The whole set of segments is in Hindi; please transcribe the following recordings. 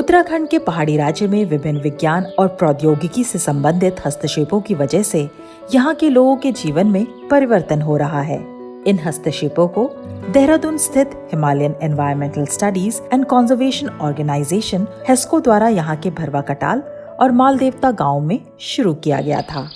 उत्तराखंड के पहाड़ी राज्य में विभिन्न विज्ञान और प्रौद्योगिकी से संबंधित हस्तक्षेपों की वजह से यहाँ के लोगों के जीवन में परिवर्तन हो रहा है। इन हस्तक्षेपों को देहरादून स्थित Himalayan environmental studies and conservation organization HESCO द्वारा यहाँ के भरवा कटाल और मालदेवता गांव में शुरू किया गया था।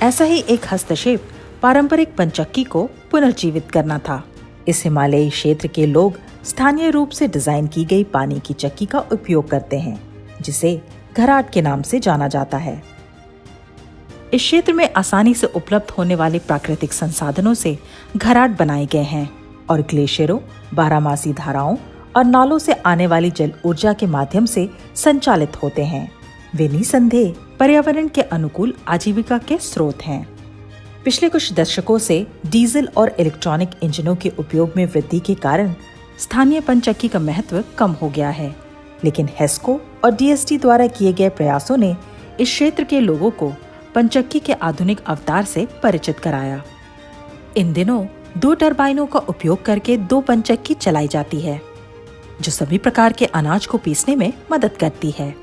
ऐसा ही एक हस्तक्षेप पारंपरिक पंचक्की को पुनर्जीवित करना था। इस हिमालयी क्षेत्र के लोग स्थानीय रूप से डिजाइन की गई पानी की चक्की का उपयोग करते हैं, जिसे घराट के नाम से जाना जाता है। इस क्षेत्र में आसानी से उपलब्ध होने वाले प्राकृतिक संसाधनों से घराट बनाए गए हैं और ग्लेशियरों, बारहमासी धाराओं और नालों से आने वाली जल ऊर्जा के माध्यम से संचालित होते हैं। वे निसंदेह पर्यावरण के अनुकूल आजीविका के स्रोत हैं। पिछले कुछ दशकों से डीजल और इलेक्ट्रॉनिक इंजनों के उपयोग में वृद्धि के कारण स्थानीय पंचक्की का महत्व कम हो गया है, लेकिन हेस्को और डीएसटी द्वारा किए गए प्रयासों ने इस क्षेत्र के लोगों को पंचक्की के आधुनिक अवतार से परिचित कराया। इन दिनों 2 टरबाइनों का उपयोग करके 2 पंचक्की चलाई जाती है, जो सभी प्रकार के अनाज को पीसने में मदद करती है।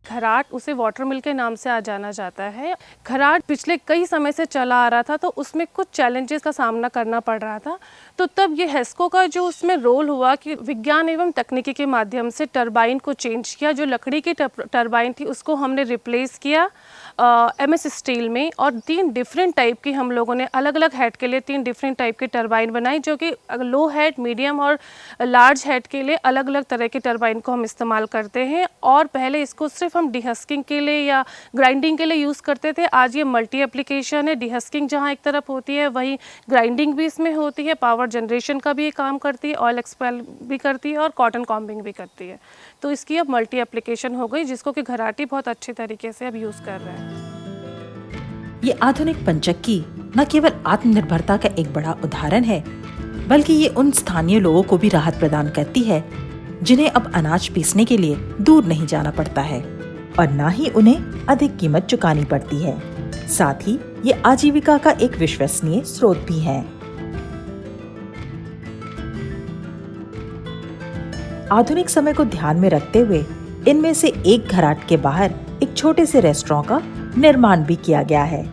घराट उसे वाटर मिल के नाम से जाना जाता है। घराट पिछले कई समय से चला आ रहा था, तो उसमें कुछ चैलेंजेस का सामना करना पड़ रहा था। तो तब ये हेस्को का जो उसमें रोल हुआ कि विज्ञान एवं तकनीकी के माध्यम से टरबाइन को चेंज किया। जो लकड़ी की टरबाइन थी उसको हमने रिप्लेस किया एमएस स्टील में, और 3 डिफरेंट टाइप की हम लोगों ने अलग अलग हेड के लिए 3 डिफरेंट टाइप की टरबाइन बनाई, जो कि लो हेड, मीडियम और लार्ज हेड के लिए अलग अलग तरह की टरबाइन को हम इस्तेमाल करते हैं। और पहले इसको सिर्फ हम डिहस्किंग के लिए या ग्राइंडिंग के लिए यूज़ करते थे। आज ये मल्टी एप्लीकेशन है। डिहस्किंग जहाँ एक तरफ होती है, वहीं ग्राइंडिंग भी इसमें होती है, पावर जनरेशन का भी ये काम करती है, ऑयल एक्सपेल भी करती है और कॉटन कॉम्बिंग भी करती है। तो इसकी अब मल्टी एप्लीकेशन हो गई, जिसको कि घराटी बहुत अच्छे तरीके से अब यूज़ कर रहे हैं। ये आधुनिक पंचक्की न केवल आत्मनिर्भरता का एक बड़ा उदाहरण है, बल्कि ये उन स्थानीय लोगों को भी राहत प्रदान करती है जिन्हें अब अनाज पीसने के लिए दूर नहीं जाना पड़ता है और न ही उन्हें अधिक कीमत चुकानी पड़ती है। साथ ही ये आजीविका का एक विश्वसनीय स्रोत भी है। आधुनिक समय को ध्यान में रखते हुए इनमें से एक घराट के बाहर एक छोटे से रेस्टोरेंट का निर्माण भी किया गया है,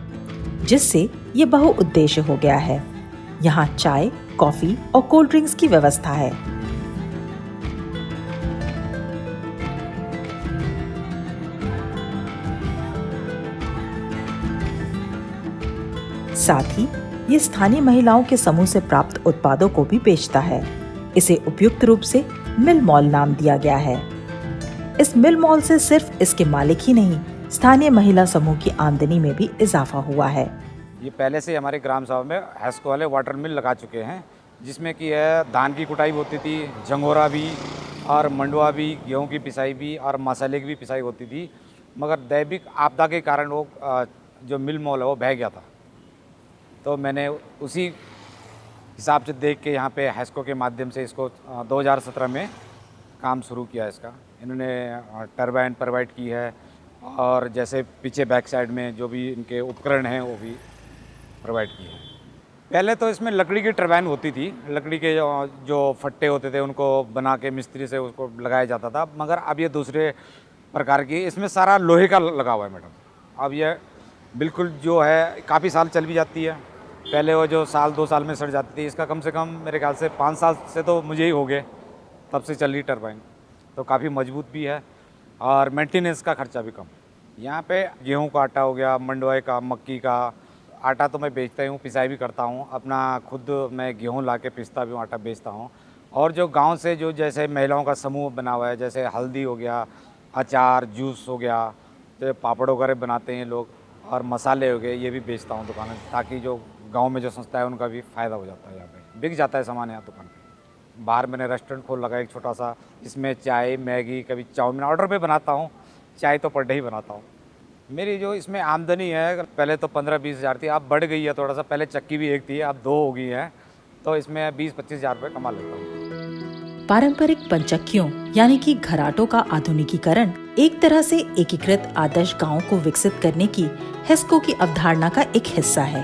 जिससे ये बहुउद्देश्य हो गया है। यहाँ चाय, कॉफी और कोल्ड ड्रिंक्स की व्यवस्था है। साथ ही ये स्थानीय महिलाओं के समूह से प्राप्त उत्पादों को भी बेचता है। इसे उपयुक्त रूप से मिल मॉल नाम दिया गया है। इस मिल मॉल से सिर्फ इसके मालिक ही नहीं, स्थानीय महिला समूह की आमदनी में भी इजाफा हुआ है। ये पहले से हमारे ग्राम सभा में हेस्को वाले वाटर मिल लगा चुके हैं, जिसमें कि है धान की कुटाई होती थी, झंगोरा भी और मंडुआ भी, गेहूं की पिसाई भी और मसाले की भी पिसाई होती थी। मगर दैविक आपदा के कारण वो जो मिल मॉल है वो बह गया था। तो मैंने उसी हिसाब से देख के यहाँ पे हेस्को के माध्यम से इसको 2017 में काम शुरू किया। इसका इन्होंने टरबाइन प्रोवाइड की है और जैसे पीछे बैक साइड में जो भी इनके उपकरण हैं वो भी प्रोवाइड किए हैं। पहले तो इसमें लकड़ी की टरबाइन होती थी, लकड़ी के जो फट्टे होते थे उनको बना के मिस्त्री से उसको लगाया जाता था। मगर अब ये दूसरे प्रकार की, इसमें सारा लोहे का लगा हुआ है मैडम। अब ये बिल्कुल जो है काफ़ी साल चल भी जाती है। पहले वो जो 1-2 साल में सड़ जाती थी, इसका कम से कम मेरे ख्याल से 5 साल से तो मुझे ही हो गए तब से चल रही टरबाइन। तो काफ़ी मजबूत भी है और मेंटेनेंस का खर्चा भी कम। यहाँ पे गेहूं का आटा हो गया, मंडुआई का, मक्की का आटा तो मैं बेचता ही हूँ, पिसाई भी करता हूँ। अपना खुद मैं गेहूं ला के पिसता भी हूँ, आटा बेचता हूँ। और जो गांव से जो जैसे महिलाओं का समूह बना हुआ है, जैसे हल्दी हो गया, अचार, जूस हो गया, तो पापड़ वगैरह बनाते हैं लोग, और मसाले हो गए, ये भी बेचता हूँ दुकान में, ताकि जो गांव में जो संस्था है उनका भी फ़ायदा हो जाता है। यहाँ पे बिक जाता है सामान यहाँ दुकान पे। बाहर मैंने रेस्टोरेंट खोल लगा एक छोटा सा, इसमें चाय, मैगी, कभी चाउमीन ऑर्डर पे बनाता हूँ। चाय तो पर डे ही बनाता हूँ। मेरी जो इसमें आमदनी है, पहले तो 15-20 हज़ार थी, अब बढ़ गई है थोड़ा सा। पहले चक्की भी एक थी, अब 2 हो गई है, तो इसमें 20-25 हज़ार रुपये कमा लेता हूँ। पारंपरिक पंचक्कियों यानी कि घराटों का आधुनिकीकरण एक तरह से एकीकृत आदर्श गांव को विकसित करने की हेस्को की अवधारणा का एक हिस्सा है।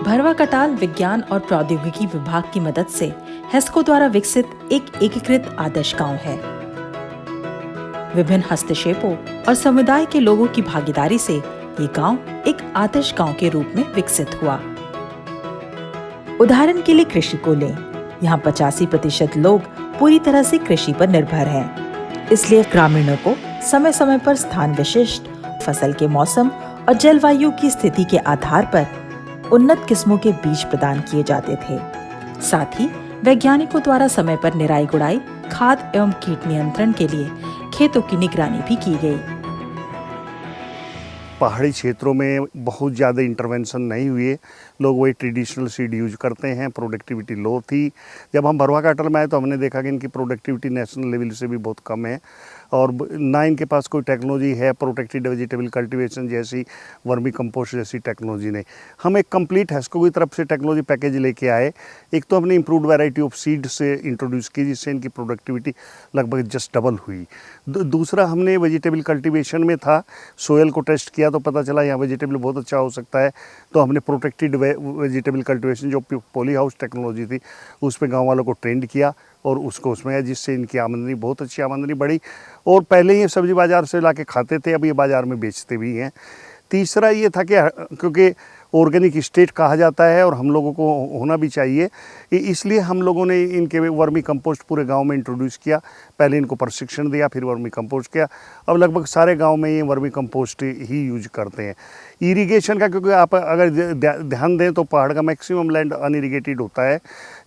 भरवा कटाल विज्ञान और प्रौद्योगिकी विभाग की मदद से हेस्को द्वारा विकसित एक एकीकृत आदर्श गांव है। विभिन्न हस्तक्षेपों और समुदाय के लोगों की भागीदारी से ये गांव एक आदर्श गांव के रूप में विकसित हुआ। उदाहरण के लिए कृषि को लें, यहाँ 85% लोग पूरी तरह से कृषि पर निर्भर हैं। इसलिए ग्रामीणों को समय समय पर स्थान विशिष्ट फसल के मौसम और जलवायु की स्थिति के आधार पर उन्नत किस्मों के बीज प्रदान किए जाते थे। साथ ही वैज्ञानिकों द्वारा समय पर निराई गुड़ाई, खाद एवं कीट नियंत्रण के लिए खेतों की निगरानी भी की गई। पहाड़ी क्षेत्रों में बहुत ज़्यादा इंटरवेंशन नहीं हुए, लोग वही ट्रेडिशनल सीड यूज करते हैं। प्रोडक्टिविटी लो थी। जब हम भरवा काटल में आए तो हमने देखा कि इनकी प्रोडक्टिविटी नेशनल लेवल से भी बहुत कम है और ना इनके पास कोई टेक्नोलॉजी है प्रोटेक्टेड वेजिटेबल कल्टीवेशन जैसी, वर्मी कंपोस्ट जैसी टेक्नोलॉजी नहीं। हम एक कंप्लीट हेस्को की तरफ से टेक्नोलॉजी पैकेज लेके आए। एक तो हमने इम्प्रूव्ड वैरायटी ऑफ सीड से इंट्रोड्यूस की जिससे इनकी प्रोडक्टिविटी लगभग जस्ट डबल हुई। दूसरा हमने वेजिटेबल कल्टीवेशन में था, सोयल को टेस्ट किया तो पता चला यहाँ वेजिटेबल बहुत अच्छा हो सकता है, तो हमने प्रोटेक्टेड वेजिटेबल कल्टीवेशन जो पॉली हाउस टेक्नोलॉजी थी उस पर गाँव वालों को ट्रेंड किया और उसको उसमें है, जिससे इनकी आमदनी बहुत अच्छी आमदनी बढ़ी। और पहले ही सब्जी बाज़ार से ला के खाते थे, अब ये बाज़ार में बेचते भी हैं। तीसरा ये था कि क्योंकि ऑर्गेनिक स्टेट कहा जाता है और हम लोगों को होना भी चाहिए, इसलिए हम लोगों ने इनके वर्मी कंपोस्ट पूरे गांव में इंट्रोड्यूस किया। पहले इनको प्रशिक्षण दिया, फिर वर्मी कंपोस्ट किया। अब लगभग सारे गांव में ये वर्मी कंपोस्ट ही यूज करते हैं। इरिगेशन का, क्योंकि आप अगर ध्यान दें तो पहाड़ का मैक्सिमम लैंड अनइरिगेटेड होता है,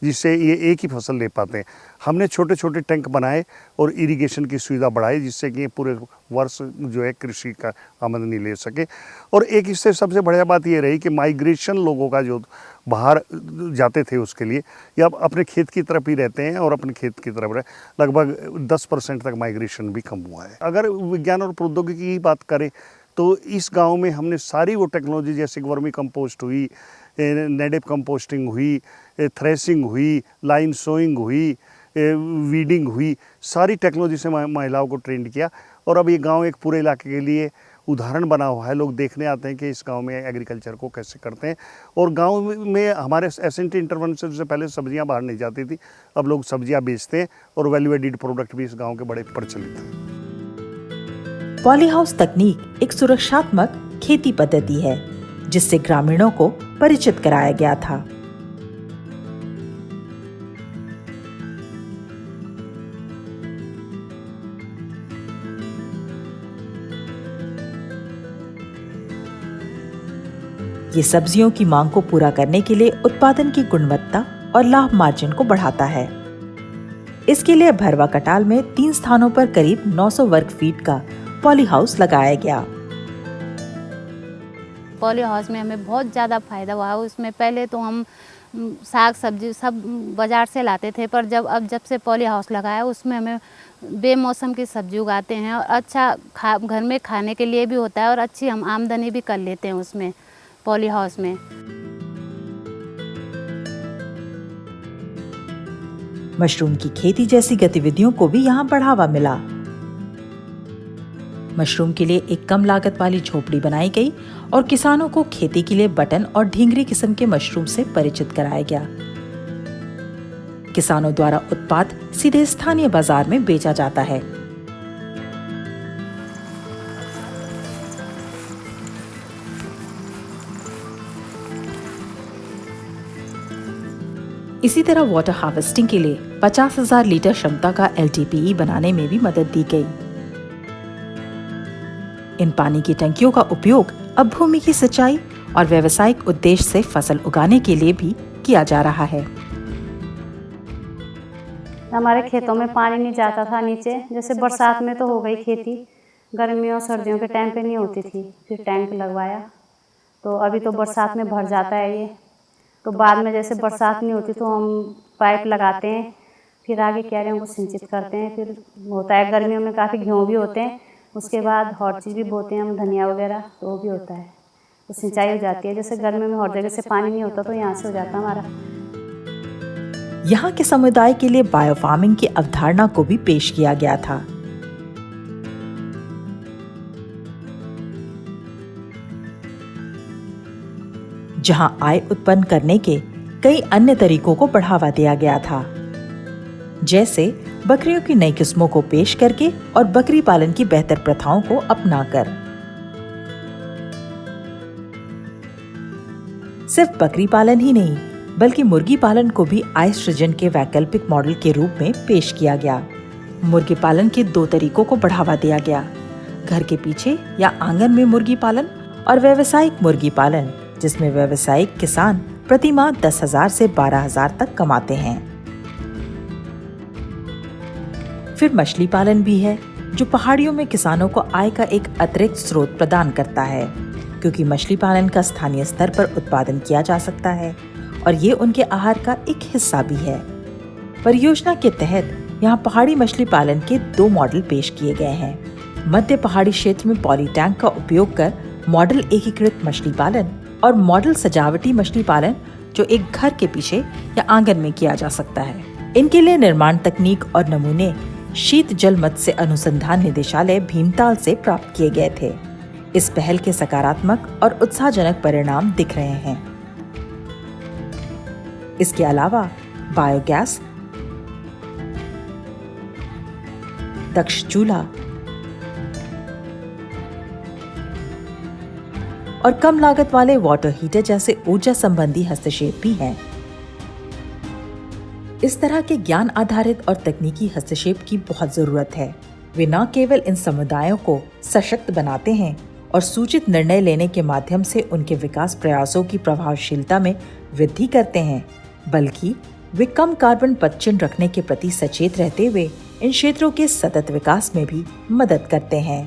जिससे ये एक ही फसल ले पाते हैं। हमने छोटे छोटे टैंक बनाए और इरिगेशन की सुविधा बढ़ाई, जिससे कि ये पूरे वर्ष जो है कृषि का आमदनी ले सके। और एक इससे सबसे बढ़िया बात ये रही कि माइग्रेशन लोगों का जो बाहर जाते थे उसके लिए, या अपने खेत की तरफ ही रहते हैं और अपने खेत की तरफ रहे। लगभग 10% तक माइग्रेशन भी कम हुआ है। अगर विज्ञान और प्रौद्योगिकी की बात करें तो इस गांव में हमने सारी वो टेक्नोलॉजी जैसे वर्मी कंपोस्ट हुई, नेटिव कंपोस्टिंग हुई, थ्रेसिंग हुई, लाइन सोइंग हुई, वीडिंग हुई, सारी टेक्नोलॉजी से महिलाओं को ट्रेंड किया। और अब ये गांव एक पूरे इलाके के लिए उदाहरण बना हुआ है। लोग देखने आते हैं कि इस गांव में एग्रीकल्चर को कैसे करते हैं। और गांव में हमारे एसएनटी इंटरवेंशन से पहले सब्जियां बाहर नहीं जाती थी, अब लोग सब्जियां बेचते हैं और वैल्यू एडिड प्रोडक्ट भी इस गांव के बड़े प्रचलित हैं। पॉली हाउस तकनीक एक सुरक्षात्मक खेती पद्धति है जिससे ग्रामीणों को परिचित कराया गया था। ये सब्जियों की मांग को पूरा करने के लिए उत्पादन की गुणवत्ता और लाभ मार्जिन को बढ़ाता है। इसके लिए भरवा कटाल में 3 स्थानों पर करीब 900 वर्ग फीट का पॉली हाउस लगाया गया। पॉली हाउस में हमें बहुत ज़्यादा फायदा हुआ है। उसमें पहले तो हम साग सब्जी सब बाज़ार से लाते थे, पर जब से पॉली हाउस लगाया उसमें हमें बेमौसम की सब्जी उगाते हैं और अच्छा घर में खाने के लिए भी होता है और अच्छी हम आमदनी भी कर लेते हैं उसमें पॉली हाउस में। मशरूम की खेती जैसी गतिविधियों को भी यहाँ बढ़ावा मिला। मशरूम के लिए एक कम लागत वाली झोपड़ी बनाई गई और किसानों को खेती के लिए बटन और ढींगरी किस्म के मशरूम से परिचित कराया गया। किसानों द्वारा उत्पाद सीधे स्थानीय बाजार में बेचा जाता है। इसी तरह वाटर हार्वेस्टिंग के लिए 50,000 लीटर क्षमता का LTPE बनाने में भी मदद दी गई। इन पानी की टंकियों का उपयोग अब भूमि की सिंचाई और व्यावसायिक उद्देश्य से फसल उगाने के लिए भी किया जा रहा है। हमारे खेतों में पानी नहीं जाता था नीचे, जैसे बरसात में तो हो गई खेती, गर्मियों और सर्दियों के टाइम पे नहीं होती थी। फिर टैंक लगवाया तो अभी तो बरसात में भर जाता है ये। तो बाद में जैसे बरसात नहीं होती तो हम पाइप लगाते हैं, फिर आगे क्यारियों को सिंचित करते हैं। फिर होता है गर्मियों में काफ़ी गेहूँ भी होते हैं, उसके बाद हर चीज़ भी बोते हैं हम, धनिया वगैरह, तो वो भी होता है, तो सिंचाई हो जाती है। जैसे गर्मी में हर जगह से पानी नहीं होता तो यहाँ से हो जाता हमारा। यहाँ के समुदाय के लिए बायो फार्मिंग की अवधारणा को भी पेश किया गया था। जहां आय उत्पन्न करने के कई अन्य तरीकों को बढ़ावा दिया गया था, जैसे बकरियों की नई किस्मों को पेश करके और बकरी पालन की बेहतर प्रथाओं को अपनाकर। सिर्फ बकरी पालन ही नहीं, बल्कि मुर्गी पालन को भी आय सृजन के वैकल्पिक मॉडल के रूप में पेश किया गया। मुर्गी पालन के 2 तरीकों को बढ़ावा दिया गया, घर के पीछे या आंगन में मुर्गी पालन और व्यावसायिक मुर्गी पालन, जिसमें व्यावसायिक किसान प्रति माह 10,000 से 12,000 तक कमाते हैं। फिर मछली पालन भी है, जो पहाड़ियों में किसानों को आय का एक अतिरिक्त स्रोत प्रदान करता है, क्योंकि मछली पालन का स्थानीय स्तर पर उत्पादन किया जा सकता है और ये उनके आहार का एक हिस्सा भी है। परियोजना के तहत यहाँ पहाड़ी मछली पालन के 2 मॉडल पेश किए गए हैं। मध्य पहाड़ी क्षेत्र में पॉली टैंक का उपयोग कर मॉडल एकीकृत मछली पालन और मॉडल सजावटी मछली पालन, जो एक घर के पीछे या आंगन में किया जा सकता है। इनके लिए निर्माण तकनीक और नमूने शीत जल मत्स्य अनुसंधान निदेशालय भीमताल से प्राप्त किए गए थे। इस पहल के सकारात्मक और उत्साहजनक परिणाम दिख रहे हैं। इसके अलावा बायोगैस, दक्ष चूल्हा और कम लागत वाले वाटर हीटर जैसे ऊर्जा संबंधी हस्तक्षेप भी हैं। इस तरह के ज्ञान आधारित और तकनीकी हस्तक्षेप की बहुत जरूरत है। वे न केवल इन समुदायों को सशक्त बनाते हैं और सूचित निर्णय लेने के माध्यम से उनके विकास प्रयासों की प्रभावशीलता में वृद्धि करते हैं, बल्कि वे कम कार्बन पदचिह्न रखने के प्रति सचेत रहते हुए इन क्षेत्रों के सतत विकास में भी मदद करते हैं।